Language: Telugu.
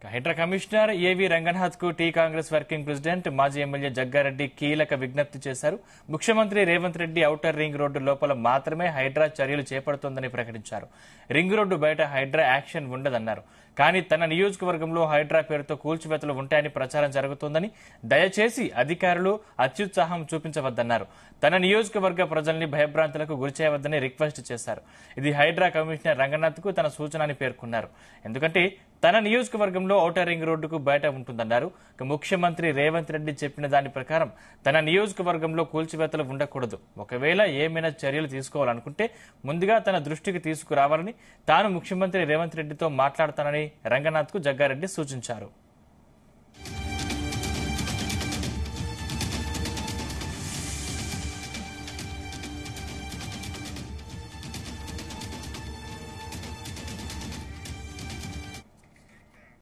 హైడ్రా కమిషనర్ ఏవి రంగనాథ్ కు టీ కాంగ్రెస్ వర్కింగ్ ప్రెసిడెంట్ మాజీ ఎమ్మెల్యే జగ్గారెడ్డి కీలక విజ్ఞప్తి చేశారు. ముఖ్యమంత్రి Revanth Reddy outer ring road లోపల మాత్రమే హైడ్రా చర్యలు చేపడుతోందని ప్రకటించారు. రింగ్ రోడ్డు బయట హైడ్రా యాక్షన్ ఉండదన్నారు. కానీ తన నియోజకవర్గంలో హైడ్రా పేరుతో కూల్చివేతలు ఉంటాయని ప్రచారం జరుగుతోందని, దయచేసి అధికారులు అత్యుత్సాహం చూపించవద్దన్నారు. తన నియోజకవర్గ ప్రజల్ని భయభ్రాంతులకు గురిచేయవద్దని రిక్వెస్ట్ చేశారు. ఇది హైడ్రా కమిషనర్ రంగనాథ్ కు తన సూచన అని పేర్కొన్నారు. ఎందుకంటే తన నియోజకవర్గంలో ఔటర్ రింగ్ రోడ్డుకు బయట ఉంటుందన్నారు. ముఖ్యమంత్రి రేవంత్ రెడ్డి చెప్పిన దాని ప్రకారం తన నియోజకవర్గంలో కూల్చివేతలు ఉండకూడదు. ఒకవేళ ఏమైనా చర్యలు తీసుకోవాలనుకుంటే ముందుగా తన దృష్టికి తీసుకురావాలని, తాను ముఖ్యమంత్రి రేవంత్ రెడ్డితో మాట్లాడతానని రంగనాథ్ కు జగ్గారెడ్డి సూచించారు.